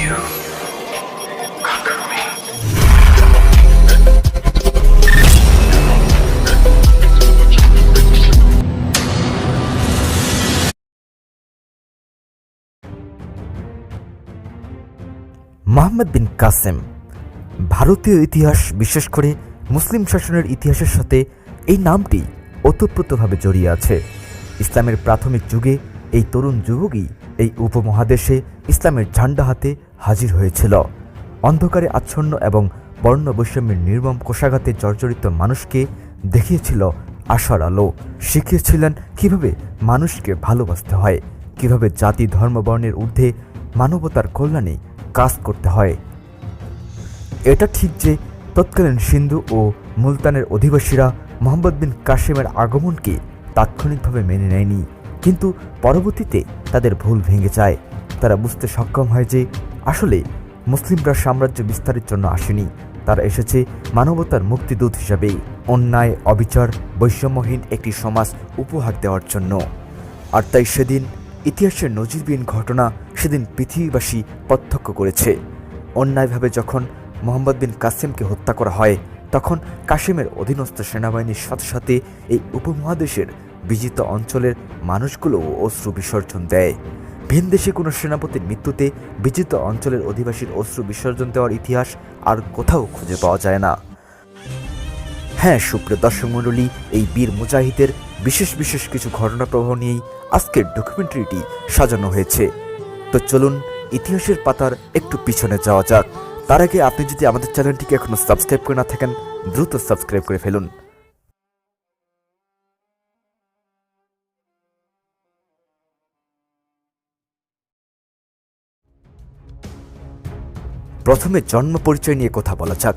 you conquer me? Mohammad বিন কাসেম ভারতীয় ইতিহাস, বিশেষ করে মুসলিম শাসনের ইতিহাসের সাথে এই নামটি ওতপ্রোতভাবে জড়িয়ে আছে। ইসলামের প্রাথমিক যুগে এই তরুণ যুবকই এই উপমহাদেশে ইসলামের ঝান্ডা হাতে হাজির হয়েছিল। অন্ধকারে আচ্ছন্ন এবং বর্ণ বৈষম্যের নির্মম কোষাঘাতে জর্জরিত মানুষকে দেখিয়েছিল আশার আলো, শিখিয়েছিলেন কিভাবে মানুষকে ভালোবাসতে হয়, কিভাবে জাতি ধর্ম বর্ণের ঊর্ধ্বে মানবতার কল্যাণে কাজ করতে হয়। এটা ঠিক যে তৎকালীন সিন্ধু ও মুলতানের অধিবাসীরা মোহাম্মদ বিন কাসেমের আগমনকে তাৎক্ষণিকভাবে মেনে নেয়নি, কিন্তু পরবর্তীতে তাদের ভুল ভেঙে যায়। তারা বুঝতে সক্ষম হয় যে আসলে মুসলিমরা সাম্রাজ্য বিস্তারের জন্য আসেনি, তারা এসেছে মানবতার মুক্তিদূত হিসাবে, অন্যায়, অবিচার, বৈষম্যহীন একটি সমাজ উপহার দেওয়ার জন্য। আর তাই সেদিন ইতিহাসের নজিরবিহীন ঘটনা সেদিন পৃথিবীবাসী প্রত্যক্ষ করেছে। অন্যায়ভাবে যখন মোহাম্মদ বিন কাসেমকে হত্যা করা হয়, তখন কাসেমের অধীনস্থ সেনাবাহিনীর সাথে সাথে এই উপমহাদেশের বিজিত অঞ্চলের মানুষগুলো অশ্রু বিসর্জন দেয়। ভিন দেশে কোনো সেনাপতির মৃত্যুতে বিজিত অঞ্চলের অধিবাসীর অশ্রু বিসর্জন দেওয়ার ইতিহাস আর কোথাও খুঁজে পাওয়া যায় না। হ্যাঁ, সুপ্রিয় দর্শক মণ্ডলী, এই বীর মুজাহিদের বিশেষ বিশেষ কিছু ঘটনা প্রবাহ নিয়েই আজকের ডকুমেন্টারিটি সাজানো হয়েছে। তো চলুন ইতিহাসের পাতার একটু পিছনে যাওয়া যাক। তার আগে আপনি যদি আমাদের চ্যানেলটিকে এখনো সাবস্ক্রাইব করে না থাকেন, দ্রুত সাবস্ক্রাইব করে ফেলুন। প্রথমে জন্ম পরিচয় নিয়ে কথা বলা যাক।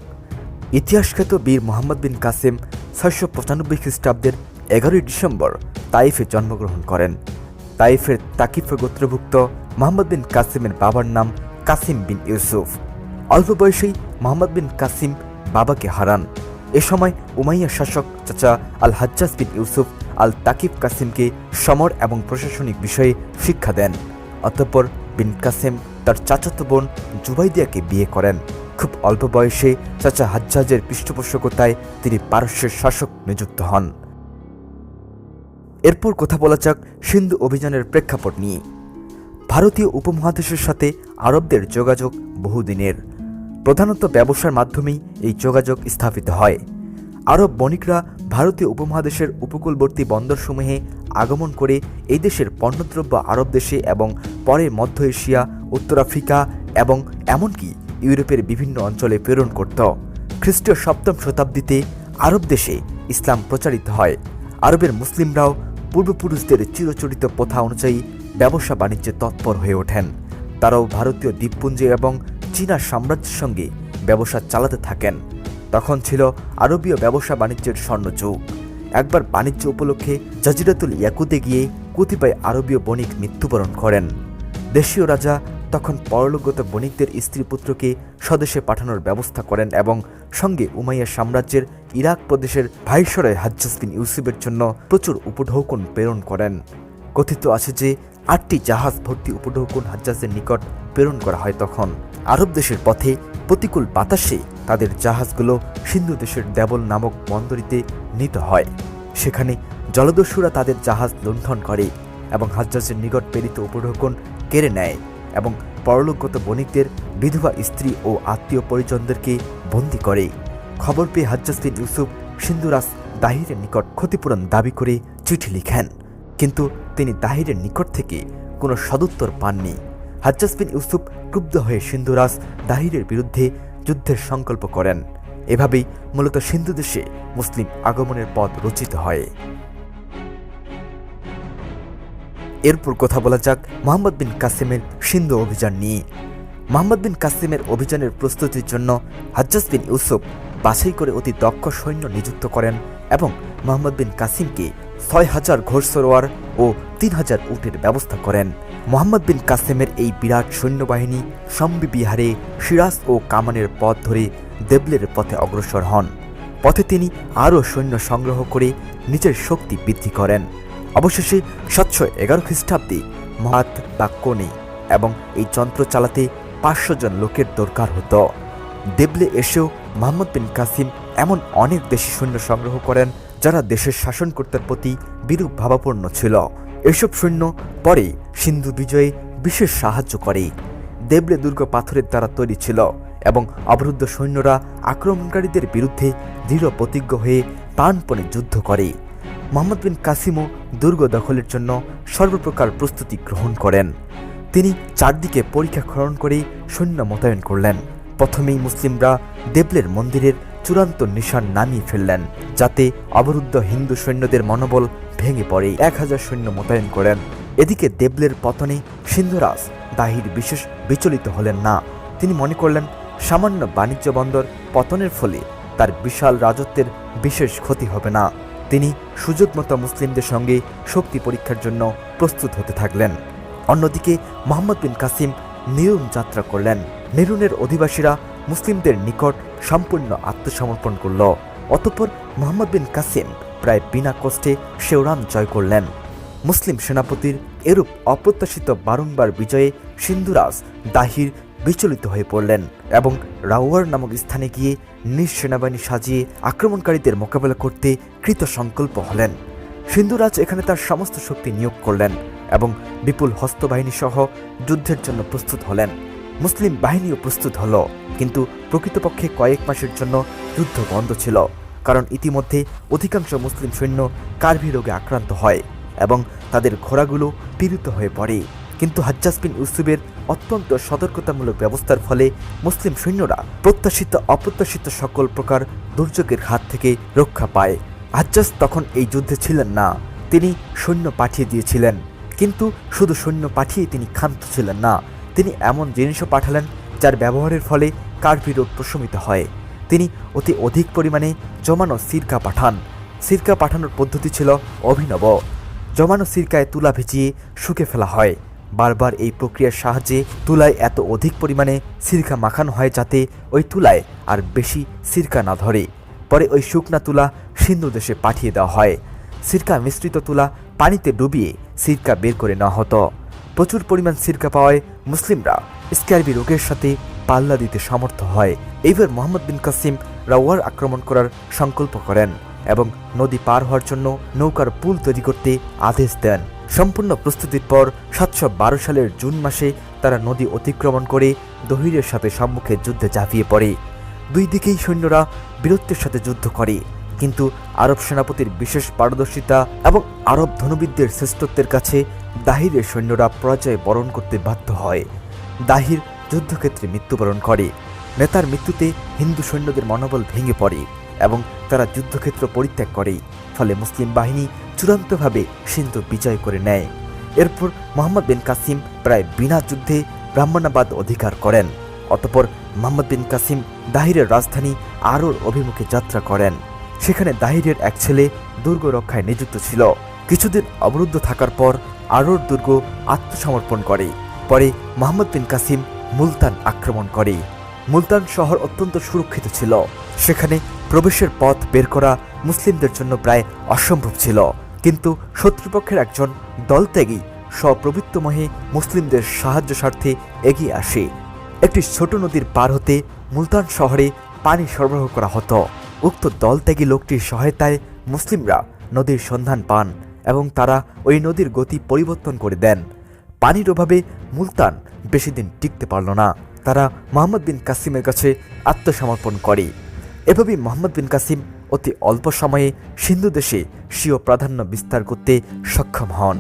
ইতিহাসখ্যাত বীর মোহাম্মদ বিন কাসেম 695 খ্রিস্টাব্দের 11 ডিসেম্বর তাইফে জন্মগ্রহণ করেন। তাইফের তাকিফ গোত্রভুক্ত মোহাম্মদ বিন কাসেমের বাবার নাম কাসিম বিন ইউসুফ। অল্প বয়সেই মোহাম্মদ বিন কাসিম বাবাকে হারান। এ সময় উমাইয়া শাসক চাচা আল হাজ্জাজ বিন ইউসুফ আল তাকিফ কাসিমকে সমর এবং প্রশাসনিক বিষয়ে শিক্ষা দেন। অতঃপর বিন কাসেম তার চাচাতো বোন জুবাইদিয়াকে বিয়ে করেন। খুব অল্প বয়সে চাচা হাজ্জাজের পৃষ্ঠপোষকতায় তিনি পারস্যের শাসক নিযুক্ত হন। এরপর কথা বলা যাক সিন্ধু অভিযানের প্রেক্ষাপট নিয়ে। ভারতীয় উপমহাদেশের সাথে আরবদের যোগাযোগ বহুদিনের। প্রধানত ব্যবসার মাধ্যমেই এই যোগাযোগ স্থাপিত হয়। আরব বণিকরা ভারতীয় উপমহাদেশের উপকূলবর্তী বন্দরসমূহে আগমন করে এই দেশের পণ্যদ্রব্য আরব দেশে এবং পরে মধ্য এশিয়া, উত্তর আফ্রিকা এবং এমনকি ইউরোপের বিভিন্ন অঞ্চলে প্রেরণ করত। খ্রিস্টীয় 7ম শতাব্দীতে আরব দেশে ইসলাম প্রচারিত হয়। আরবের মুসলিমরাও পূর্বপুরুষদের চিরচরিত প্রথা অনুযায়ী ব্যবসা বাণিজ্যে তৎপর হয়ে ওঠেন। তারাও ভারতীয় দ্বীপপুঞ্জে এবং চীনা সাম্রাজ্যের সঙ্গে ব্যবসা চালাতে থাকেন। তখন ছিল আরবীয় ব্যবসা বাণিজ্যের স্বর্ণযুগ। একবার বাণিজ্য উপলক্ষে জাজিরাতুল ইয়াকুতে গিয়ে কতিপয় আরবীয় বণিক মৃত্যুবরণ করেন। দেশীয় রাজা তখন পরলোকগত বণিকদের স্ত্রী পুত্রকে স্বদেশে পাঠানোর ব্যবস্থা করেন এবং সঙ্গে উমাইয়া সাম্রাজ্যের ইরাক প্রদেশের ভাইসরয় হাজ্জাজ বিন ইউসুফের জন্য প্রচুর উপঢৌকন প্রেরণ করেন। কথিত আছে যে 8টি জাহাজ ভর্তি উপঢৌকন হাজ্জাজের নিকট প্রেরণ করা হয়। তখন আরব দেশের পথে প্রতিকূল বাতাসে তাদের জাহাজগুলো সিন্ধু দেশের দেবল নামক বন্দরিতে নিত হয়। সেখানে জলদস্যুরা তাদের জাহাজ লুণ্ঠন করে এবং হাজ্জাজের নিকট প্রেরিত উপঢৌকন কেড়ে নেয় এবং পরলোকগত বণিকদের বিধবা স্ত্রী ও আত্মীয় পরিজনদেরকে বন্দী করে। খবর পেয়ে হাজ্জাজ বিন ইউসুফ সিন্ধুরাজ দাহিরের নিকট ক্ষতিপূরণ দাবি করে চিঠি লিখেন, কিন্তু তিনি দাহিরের নিকট থেকে কোনো সদুত্তর পাননি। হাজ্জাজ বিন ইউসুফ ক্রুব্ধ হয়ে সিন্ধুরাজ দাহিরের বিরুদ্ধে যুদ্ধের সংকল্প করেন। এভাবেই মূলত সিন্ধু দেশে মুসলিম আগমনের পথ রচিত হয়। এরপর কথা বলা যাক মোহাম্মদ বিন কাসেমের সিন্ধু অভিযান নিয়ে। মোহাম্মদ বিন কাসেমের অভিযানের প্রস্তুতির জন্য হাজ্জাজ বিন ইউসুফ বাছাই করে অতি দক্ষ সৈন্য নিযুক্ত করেন এবং মোহাম্মদ বিন কাসিমকে 6000 ঘোড়সওয়ার ও 3000 উটের ব্যবস্থা করেন। মোহাম্মদ বিন কাসেমের এই বিরাট সৈন্যবাহিনী সম্বি বিহারে সিরাজ ও কামানের পথ ধরে দেবলের পথে অগ্রসর হন। পথে তিনি আরও সৈন্য সংগ্রহ করে নিজের শক্তি বৃদ্ধি করেন। অবশেষে 711 খ্রিস্টাব্দে মহাত বা কোনে এবং এই যন্ত্র চালাতে 500 জন লোকের দরকার হতো। দেবলে এসেও মোহাম্মদ বিন কাসিম এমন অনেক দেশি সৈন্য সংগ্রহ করেন যারা দেশের শাসনকর্তার প্রতি বিরূপ ভাবাপন্ন ছিল। এসব সৈন্য পরে সিন্ধু বিজয়ে বিশেষ সাহায্য করে। দেবলে দুর্গ পাথরের দ্বারা তৈরি ছিল এবং অবরুদ্ধ সৈন্যরা আক্রমণকারীদের বিরুদ্ধে দৃঢ় প্রতিজ্ঞ হয়ে প্রাণপণে যুদ্ধ করে। মোহাম্মদ বিন কাসিমও দুর্গ দখলের জন্য সর্বপ্রকার প্রস্তুতি গ্রহণ করেন। তিনি চারদিকে পরীক্ষা খনন করে সৈন্য মোতায়েন করলেন। প্রথমেই মুসলিমরা দেবলের মন্দিরের চূড়ান্ত নিশান নামিয়ে ফেললেন, যাতে অবরুদ্ধ হিন্দু সৈন্যদের মনোবল ভেঙে পড়ে। 1000 সৈন্য মোতায়েন করেন। এদিকে দেবলের পতনে সিন্ধুরাজ দাহির বিশেষ বিচলিত হলেন না। তিনি মনে করলেন সামান্য বাণিজ্য বন্দর পতনের ফলে তার বিশাল রাজত্বের বিশেষ ক্ষতি হবে না। তিনি সুযোগ মতো মুসলিমদের সঙ্গে শক্তি পরীক্ষার জন্য প্রস্তুত হতে থাকলেন। অন্যদিকে মোহাম্মদ বিন কাসিম নিরুন যাত্রা করলেন। নিরুনের অধিবাসীরা মুসলিমদের নিকট সম্পূর্ণ আত্মসমর্পণ করল। অতঃপর মোহাম্মদ বিন কাসিম প্রায় বিনা কষ্টে শেওরান জয় করলেন। মুসলিম সেনাপতির এরূপ অপ্রত্যাশিত বারংবার বিজয়ে সিন্ধুরাজ দাহির বিচলিত হয়ে পড়লেন এবং রাওয়ার নামক স্থানে গিয়ে নিজ সেনাবাহিনী সাজিয়ে আক্রমণকারীদের মোকাবেলা করতে কৃত সংকল্প হলেন। সিন্ধুরাজ এখানে তার সমস্ত শক্তি নিয়োগ করলেন এবং বিপুল হস্তবাহিনী সহ যুদ্ধের জন্য প্রস্তুত হলেন। মুসলিম বাহিনীও প্রস্তুত হল, কিন্তু প্রকৃতপক্ষে কয়েক মাসের জন্য যুদ্ধ বন্ধ ছিল, কারণ ইতিমধ্যে অধিকাংশ মুসলিম সৈন্য কার্ভি রোগে আক্রান্ত হয় এবং তাদের ঘোড়াগুলো পীড়িত হয়ে পড়ে। কিন্তু হাজ্জাজ বিন ইউসুফের অত্যন্ত সতর্কতামূলক ব্যবস্থার ফলে মুসলিম সৈন্যরা প্রত্যাশিত অপ্রত্যাশিত সকল প্রকার দুর্যোগের হাত থেকে রক্ষা পায়। হাজ্জাজ তখন এই যুদ্ধে ছিলেন না। তিনি সৈন্য পাঠিয়ে দিয়েছিলেন, কিন্তু শুধু সৈন্য পাঠিয়ে তিনি ক্ষান্ত ছিলেন না। তিনি এমন জিনিসও পাঠালেন যার ব্যবহারের ফলে কার্ভি রোগ প্রশমিত হয়। তিনি অতি অধিক পরিমাণে জমানো সিরকা পাঠান। সিরকা পাঠানোর পদ্ধতি ছিল অভিনব। জমানো সিরকায় তুলা ভিজিয়ে শুকে ফেলা হয়। বারবার এই প্রক্রিয়ার সাহায্যে তুলায় এত অধিক পরিমাণে সিরকা মাখানো হয় যাতে ওই তুলায় আর বেশি সিরকা না ধরে। পরে ওই শুকনা তুলা সিন্ধু দেশে পাঠিয়ে দেওয়া হয়। সিরকা মিশ্রিত তুলা পানিতে ডুবিয়ে সিরকা বের করে নেওয়া হতো। প্রচুর পরিমাণ সিরকা পাওয়ায় মুসলিমরা স্ক্যারবি রোগের সাথে পাল্লা দিতে সমর্থ হয়। এইবার মোহাম্মদ বিন কাসিম রাওয়ার আক্রমণ করার সংকল্প করেন এবং নদী পার হওয়ার জন্য নৌকার পুল তৈরি করতে আদেশ দেন। সম্পূর্ণ প্রস্তুতির পর 712 সালের জুন মাসে তারা নদী অতিক্রমণ করে দহিরের সাথে সম্মুখে যুদ্ধে ঝাঁপিয়ে পড়ে। দুই দিকেই সৈন্যরা বীরত্বের সাথে যুদ্ধ করে, কিন্তু আরব সেনাপতির বিশেষ পারদর্শিতা এবং আরব ধনুবিদদের শ্রেষ্ঠত্বের কাছে দাহিরের সৈন্যরা পরাজয় বরণ করতে বাধ্য হয়। দাহির যুদ্ধক্ষেত্রে মৃত্যুবরণ করে। নেতার মৃত্যুতে হিন্দু সৈন্যদের মনোবল ভেঙে পড়ে এবং তারা যুদ্ধক্ষেত্র পরিত্যাগ করে। ফলে মুসলিম বাহিনী চূড়ান্তভাবে সিন্ধু বিজয় করে নেয়। এরপর মোহাম্মদ বিন কাসিম প্রায় বিনা যুদ্ধে ব্রাহ্মণাবাদ অধিকার করেন। অতঃপর মোহাম্মদ বিন কাসিম দাহিরের রাজধানী আরোর অভিমুখে যাত্রা করেন। সেখানে দাহিরের এক ছেলে দুর্গ রক্ষায় নিযুক্ত ছিল। কিছুদিন অবরুদ্ধ থাকার পর আরোর দুর্গ আত্মসমর্পণ করে। পরে মোহাম্মদ বিন কাসিম মুলতান আক্রমণ করে। মুলতান শহর অত্যন্ত সুরক্ষিত ছিল। সেখানে প্রবেশের পথ বের করা মুসলিমদের জন্য প্রায় অসম্ভব ছিল, কিন্তু শত্রুপক্ষের একজন দলত্যাগী স্বপ্রবৃত্তমহে মুসলিমদের সাহায্য স্বার্থে এগিয়ে আসে। একটি ছোট নদীর পার হতে মুলতান শহরে পানি সরবরাহ করা হতো। উক্ত দলত্যাগী লোকটির সহায়তায় মুসলিমরা নদীর সন্ধান পান এবং তারা ওই নদীর গতি পরিবর্তন করে দেন। পানির অভাবে মুলতান বেশি দিন টিকতে পারল না। তারা মোহাম্মদ বিন কাসিমের কাছে আত্মসমর্পণ করে। এভাবেই মোহাম্মদ বিন কাসিম অতি অল্প সময়ে সিন্ধু দেশে স্বীয় প্রাধান্য বিস্তার করতে সক্ষম হন।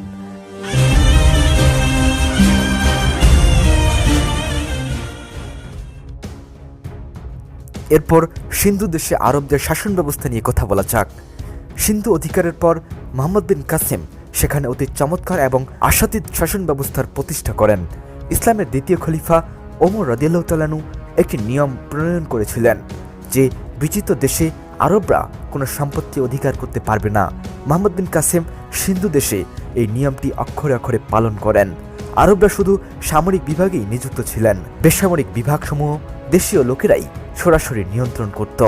এরপর সিন্ধু দেশে আরবদের শাসন ব্যবস্থা নিয়ে কথা বলা যাক। সিন্ধু অধিকারের পর মোহাম্মদ বিন কাসিম সেখানে অতি চমৎকার এবং আশাতীত শাসন ব্যবস্থার প্রতিষ্ঠা করেন। ইসলামের দ্বিতীয় খলিফা ওমর রাদিয়াল্লাহু তাআলা আনহু একটি নিয়ম প্রণয়ন করেছিলেন যে বিজিত দেশে আরবরা কোনো সম্পত্তি অধিকার করতে পারবে না। মোহাম্মদ বিন কাসিম সিন্ধু দেশে এই নিয়মটি অক্ষরে অক্ষরে পালন করেন। আরবরা শুধু সামরিক বিভাগেই নিযুক্ত ছিলেন। বেসামরিক বিভাগসমূহ দেশীয় লোকেরাই সরাসরি নিয়ন্ত্রণ করত।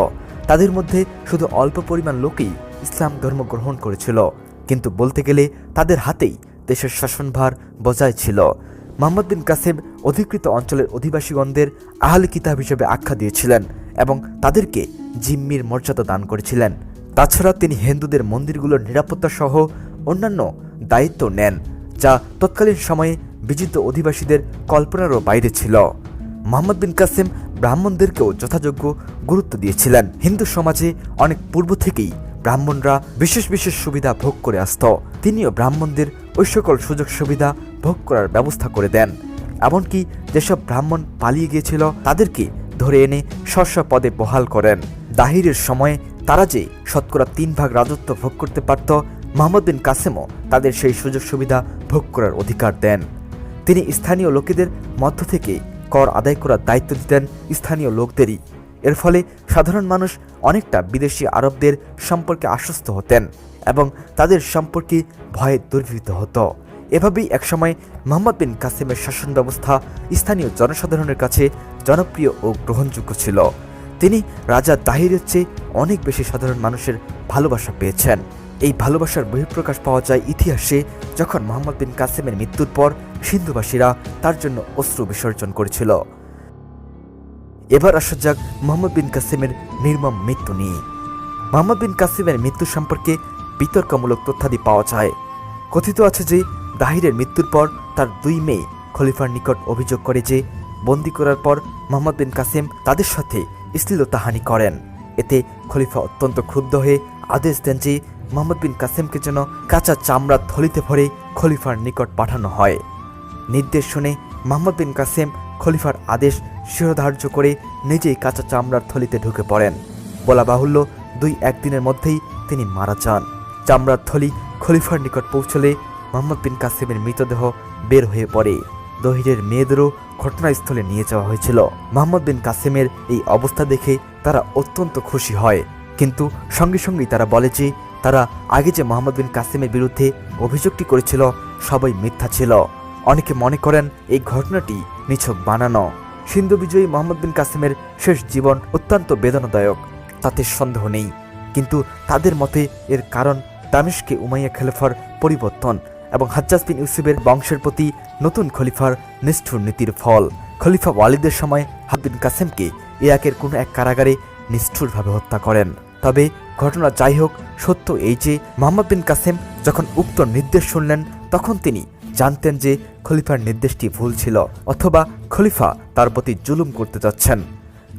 তাদের মধ্যে শুধু অল্প পরিমাণ লোকই ইসলাম ধর্ম গ্রহণ করেছিল, কিন্তু বলতে গেলে তাদের হাতেই দেশের শাসনভার বজায় ছিল। মোহাম্মদ বিন কাসেম অধিকৃত অঞ্চলের অধিবাসীগণদের আহলে কিতাব হিসেবে আখ্যা দিয়েছিলেন এবং তাদেরকে জিম্মির মর্যাদা দান করেছিলেন। তাছাড়া তিনি হিন্দুদের মন্দিরগুলোর নিরাপত্তা সহ অন্যান্য দায়িত্ব নেন, যা তৎকালীন সময়ে বিজিত অধিবাসীদের কল্পনারও বাইরে ছিল। মোহাম্মদ বিন কাসেম ব্রাহ্মণদেরকেও যথাযোগ্য গুরুত্ব দিয়েছিলেন। হিন্দু সমাজে অনেক পূর্ব থেকেই ব্রাহ্মণরা বিশেষ বিশেষ সুবিধা ভোগ করে আসত। তিনিও ব্রাহ্মণদের ওই সকল সুযোগ সুবিধা ভোগ করার ব্যবস্থা করে দেন। এমনকি যেসব ব্রাহ্মণ পালিয়ে গিয়েছিল তাদেরকে ধরে এনে স্ব পদে বহাল করেন। দাহিরের সময়ে তারা যে শতকরা 3 ভাগ রাজত্ব ভোগ করতে পারত, মোহাম্মদ বিন কাসেমও তাদের সেই সুযোগ সুবিধা ভোগ করার অধিকার দেন। তিনি স্থানীয় লোকেদের মধ্য থেকে কর আদায় করার দায়িত্ব দিতেন স্থানীয় লোকদেরই। এর ফলে সাধারণ মানুষ অনেকটা বিদেশি আরবদের সম্পর্কে আশ্বস্ত হতেন এবং তাদের সম্পর্কে ভয়ে দুর্ভীত হতো। এভাবেই একসময় মোহাম্মদ বিন কাসেমের শাসন ব্যবস্থা স্থানীয় জনসাধারণের কাছে জনপ্রিয় ও গ্রহণযোগ্য ছিল। তিনি রাজা দাহিরের চেয়ে অনেক বেশি সাধারণ মানুষের ভালোবাসা পেয়েছেন। এই ভালোবাসার বহিঃপ্রকাশ পাওয়া যায় ইতিহাসে, যখন মোহাম্মদ বিন কাসেমের মৃত্যুর পর সিন্ধুবাসীরা তার জন্য অশ্রু বিসর্জন করেছিল। এবার আসা যাক মোহাম্মদ বিন কাসেমের নির্মম মৃত্যু নিয়ে। মোহাম্মদ বিন কাসেমের মৃত্যু সম্পর্কে বিতর্কমূলক তথ্যাদি পাওয়া যায়। কথিত আছে যে দাহিরের মৃত্যুর পর তার 2 মেয়ে খলিফার নিকট অভিযোগ করে যে বন্দী করার পর মোহাম্মদ বিন কাসেম তাদের সাথে শ্লীলতাহানি করেন। এতে খলিফা অত্যন্ত ক্ষুব্ধ হয়ে আদেশ দেন যে মোহাম্মদ বিন কাসেমকে যেন কাঁচা চামড়ার থলিতে ভরে খলিফার নিকট পাঠানো হয়। নির্দেশ শুনে মোহাম্মদ বিন কাসেম খলিফার আদেশ শিরোধার্য করে নিজেই কাঁচা চামড়ার থলিতে ঢুকে পড়েন। বলা বাহুল্য 2-1 দিনের মধ্যেই তিনি মারা যান। চামড়ার থলি খলিফার নিকট পৌঁছলে মোহাম্মদ বিন কাসেমের মৃতদেহ বের হয়ে পড়ে। দহিরের মেয়েদেরও ঘটনাস্থলে নিয়ে যাওয়া হয়েছিল। মোহাম্মদ বিন কাসেমের এই অবস্থা দেখে তারা অত্যন্ত খুশি হয়, কিন্তু সঙ্গে সঙ্গেই তারা বলে যে তারা আগে যে মোহাম্মদ বিন কাসেমের বিরুদ্ধে অভিযোগটি করেছিল সবই মিথ্যা ছিল। অনেকে মনে করেন এই ঘটনাটি নিছক বানানো। সিন্ধু বিজয়ী মোহাম্মদ বিন কাসেমের শেষ জীবন অত্যন্ত বেদনাদায়ক, তাতে সন্দেহ নেই। কিন্তু তাদের মতে এর কারণ দামেস্কে উমাইয়া খলিফার পরিবর্তন এবং হাজ্জাজ বিন ইউসুফের বংশের প্রতি নতুন খলিফার নিষ্ঠুর নীতির ফল। খলিফা ওয়ালিদের সময় মোহাম্মদ বিন কাসেমকে ইরাকের কোনো এক কারাগারে নিষ্ঠুরভাবে হত্যা করেন। তবে ঘটনা যাই হোক, সত্য এই যে মোহাম্মদ বিন কাসেম যখন উক্ত নির্দেশ শুনলেন তখন তিনি জানতেন যে খলিফার নির্দেশটি ভুল ছিল, অথবা খলিফা তার প্রতি জুলুম করতে যাচ্ছেন।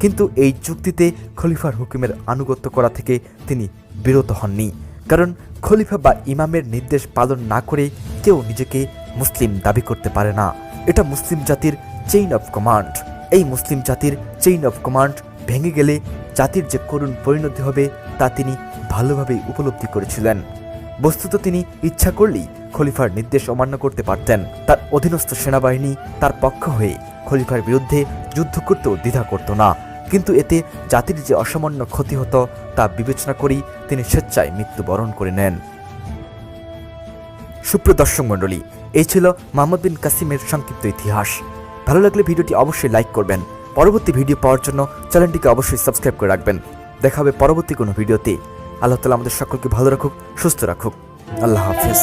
কিন্তু এই যুক্তিতে খলিফার হুকুমের আনুগত্য করা থেকে তিনি বিরত হননি, কারণ খলিফা বা ইমামের নির্দেশ পালন না করে কেউ নিজেকে মুসলিম দাবি করতে পারে না। এটা মুসলিম জাতির চেইন অফ কমান্ড। এই মুসলিম জাতির চেইন অফ কমান্ড ভেঙে গেলে জাতির যে করুণ পরিণতি হবে তা তিনি ভালোভাবেই উপলব্ধি করেছিলেন। বস্তুত তিনি ইচ্ছা করলেই খলিফার নির্দেশ অমান্য করতে পারতেন। তার অধীনস্থ সেনাবাহিনী তার পক্ষ হয়ে খলিফার বিরুদ্ধে যুদ্ধ করতেও দ্বিধা করত না, কিন্তু এতে জাতির যে অসামান্য ক্ষতি হতো তা বিবেচনা করেই তিনি স্বেচ্ছায় মৃত্যুবরণ করে নেন। সুপ্রিয় দর্শক মণ্ডলী, এই ছিল মোহাম্মদ বিন কাসেমের সংক্ষিপ্ত ইতিহাস। ভালো লাগলে ভিডিওটি অবশ্যই লাইক করবেন। পরবর্তী ভিডিও পাওয়ার জন্য চ্যানেলটিকে অবশ্যই সাবস্ক্রাইব করে রাখবেন। দেখা হবে পরবর্তী কোনো ভিডিওতে। আল্লাহ তাআলা আমাদের সকলকে ভালো রাখুক, সুস্থ রাখুক। আল্লাহ হাফেজ।